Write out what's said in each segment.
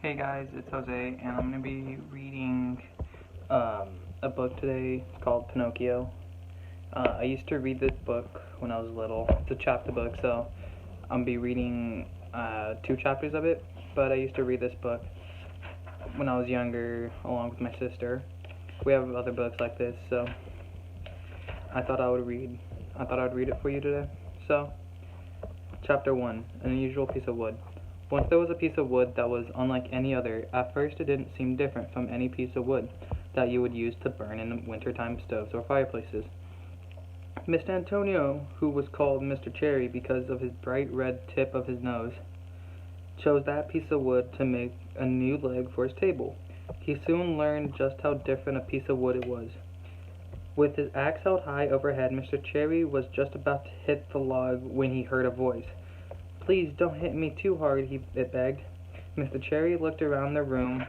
Hey guys, it's Jose, and I'm going to be reading a book today called Pinocchio. I used to read this book when I was little. It's a chapter book, so I'm going to be reading 2 chapters of it. But I used to read this book when I was younger, along with my sister. We have other books like this, so I thought I would read. I'd read it for you today. So, Chapter 1: An Unusual Piece of Wood. Once there was a piece of wood that was unlike any other. At first it didn't seem different from any piece of wood that you would use to burn in wintertime stoves or fireplaces. Mr. Antonio, who was called Mr. Cherry because of his bright red tip of his nose, chose that piece of wood to make a new leg for his table. He soon learned just how different a piece of wood it was. With his axe held high overhead, Mr. Cherry was just about to hit the log when he heard a voice. "Please don't hit me too hard," it begged. Mr. Cherry looked around the room.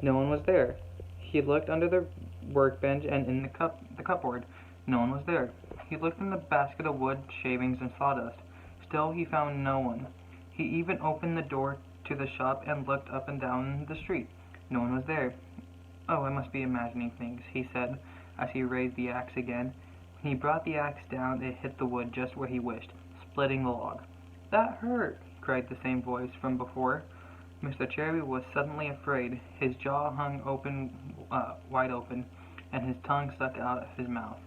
No one was there. He looked under the workbench and in the cupboard. No one was there. He looked in the basket of wood, shavings, and sawdust. Still he found no one. He even opened the door to the shop and looked up and down the street. No one was there. "Oh, I must be imagining things," he said, as he raised the axe again. When he brought the axe down, it hit the wood just where he wished, splitting the log. "That hurt!" cried the same voice from before. Mr. Cherry was suddenly afraid. His jaw hung wide open, and his tongue stuck out of his mouth.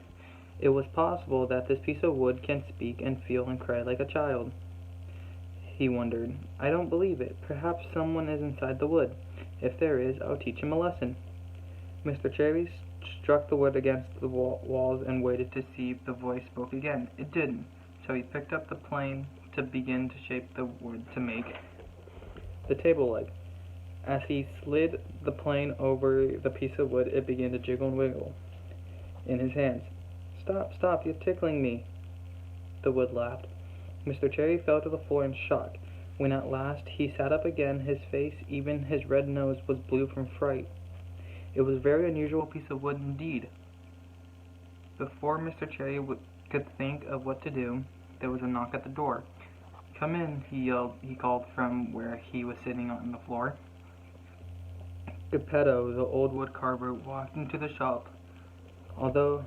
It was possible that this piece of wood can speak and feel and cry like a child. He wondered. "I don't believe it. Perhaps someone is inside the wood. If there is, I'll teach him a lesson." Mr. Cherry struck the wood against the walls and waited to see if the voice spoke again. It didn't, so he picked up the plane to begin to shape the wood to make the table leg. As he slid the plane over the piece of wood, it began to jiggle and wiggle in his hands. "Stop, stop, you're tickling me," the wood laughed. Mr. Cherry fell to the floor in shock. When at last he sat up again, his face, even his red nose, was blue from fright. It was a very unusual piece of wood indeed. Before Mr. Cherry could think of what to do, there was a knock at the door. "Come in," he called from where he was sitting on the floor. Geppetto, the old wood carver, walked into the shop. Although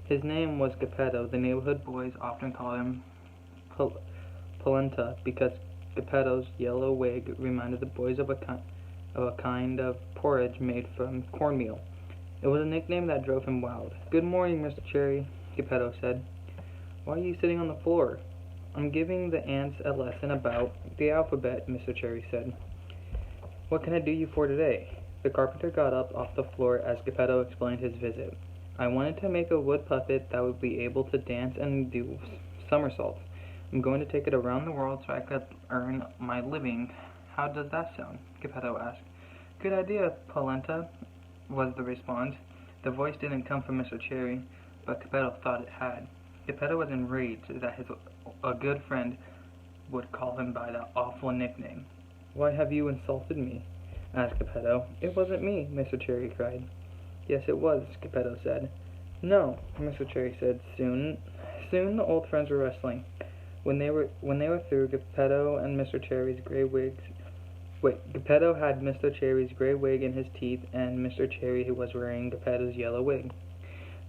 his name was Geppetto, the neighborhood boys often called him Polenta, because Geppetto's yellow wig reminded the boys of a kind of porridge made from cornmeal. It was a nickname that drove him wild. "Good morning, Mr. Cherry," Geppetto said. "Why are you sitting on the floor?" "I'm giving the ants a lesson about the alphabet," Mr. Cherry said. "What can I do you for today?" The carpenter got up off the floor as Geppetto explained his visit. "I wanted to make a wood puppet that would be able to dance and do somersaults. I'm going to take it around the world so I could earn my living. How does that sound?" Geppetto asked. "Good idea, Polenta," was the response. The voice didn't come from Mr. Cherry, but Geppetto thought it had. Geppetto was enraged that a good friend would call him by that awful nickname. "Why have you insulted me?" asked Geppetto. "It wasn't me," Mr. Cherry cried. "Yes, it was," Geppetto said. "No," Mr. Cherry said. Soon the old friends were wrestling. When they were through, Geppetto had Mr. Cherry's gray wig in his teeth, and Mr. Cherry was wearing Geppetto's yellow wig.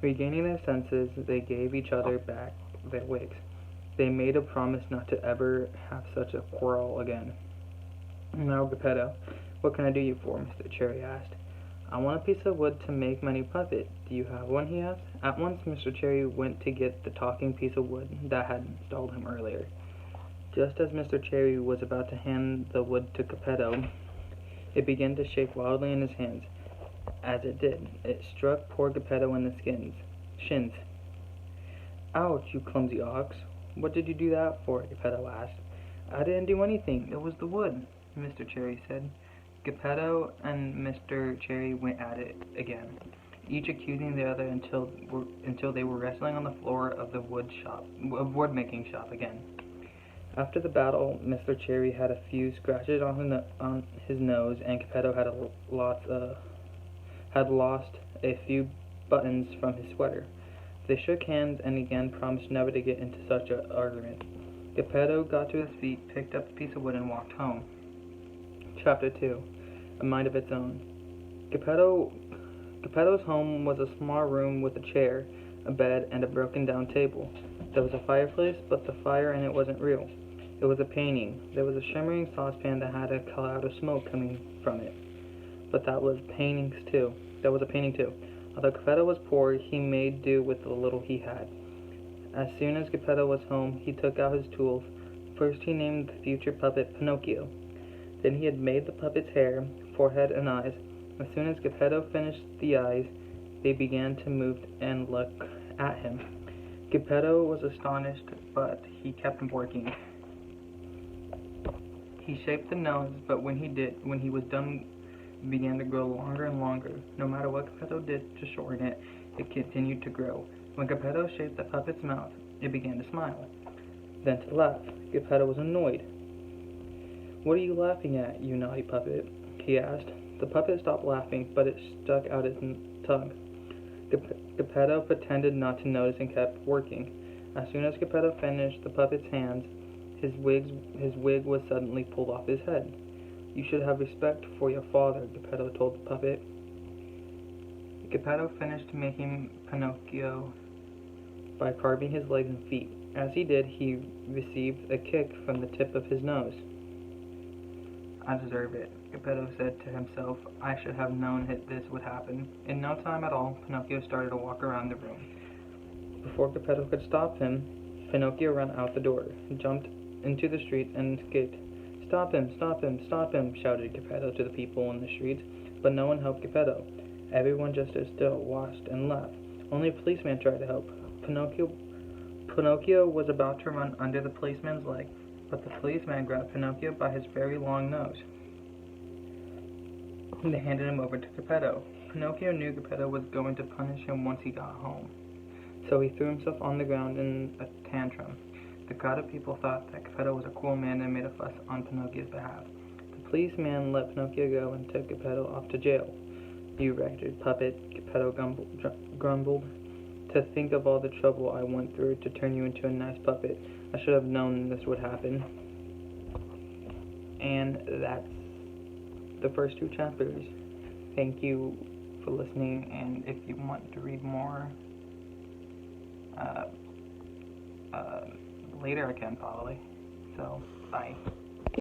Regaining their senses, they gave each other back their wigs. They made a promise not to ever have such a quarrel again. "Now, Geppetto, what can I do you for?" Mr. Cherry asked. "I want a piece of wood to make my new puppet. Do you have one?" he asked. At once Mr. Cherry went to get the talking piece of wood that had stalled him earlier. Just as Mr. Cherry was about to hand the wood to Geppetto, it began to shake wildly in his hands. As it did, it struck poor Geppetto in the shins. "Ouch, you clumsy ox! What did you do that for?" Geppetto asked. "I didn't do anything. It was the wood," Mr. Cherry said. Geppetto and Mr. Cherry went at it again, each accusing the other until they were wrestling on the floor of the wood-making shop again. After the battle, Mr. Cherry had a few scratches on his nose, and Geppetto had lost a few buttons from his sweater. They shook hands and again promised never to get into such an argument. Geppetto got to his feet, picked up the piece of wood, and walked home. Chapter 2. A Mind of Its Own. Geppetto's home was a small room with a chair, a bed, and a broken-down table. There was a fireplace, but the fire in it wasn't real. It was a painting. There was a shimmering saucepan that had a cloud of smoke coming from it. But that was a painting too. Although Geppetto was poor, he made do with the little he had. As soon as Geppetto was home, he took out his tools. First he named the future puppet Pinocchio. Then he had made the puppet's hair, forehead, and eyes. As soon as Geppetto finished the eyes, they began to move and look at him. Geppetto was astonished, but he kept working. He shaped the nose, but when he was done, it began to grow longer and longer. No matter what Geppetto did to shorten it, it continued to grow. When Geppetto shaped the puppet's mouth, it began to smile, then to laugh. Geppetto was annoyed. "What are you laughing at, you naughty puppet?" he asked. The puppet stopped laughing, but it stuck out its tongue. Geppetto pretended not to notice and kept working. As soon as Geppetto finished the puppet's hands, his wig was suddenly pulled off his head. "You should have respect for your father," Geppetto told the puppet. Geppetto finished making Pinocchio by carving his legs and feet. As he did, he received a kick from the tip of his nose. "I deserve it," Geppetto said to himself. "I should have known this would happen." In no time at all, Pinocchio started to walk around the room. Before Geppetto could stop him, Pinocchio ran out the door, jumped into the street, and escaped. "Stop him! Stop him! Stop him!" shouted Geppetto to the people in the streets, but no one helped Geppetto. Everyone just stood still, watched, and laughed. Only a policeman tried to help. Pinocchio was about to run under the policeman's leg, but the policeman grabbed Pinocchio by his very long nose. They handed him over to Geppetto. Pinocchio knew Geppetto was going to punish him once he got home, so he threw himself on the ground in a tantrum. The crowd of people thought that Geppetto was a cruel man and made a fuss on Pinocchio's behalf. The policeman let Pinocchio go and took Geppetto off to jail. "You wretched puppet," Geppetto grumbled. "To think of all the trouble I went through to turn you into a nice puppet. I should have known this would happen." And that's the first two chapters. Thank you for listening, and if you want to read more, later I can probably. So, bye.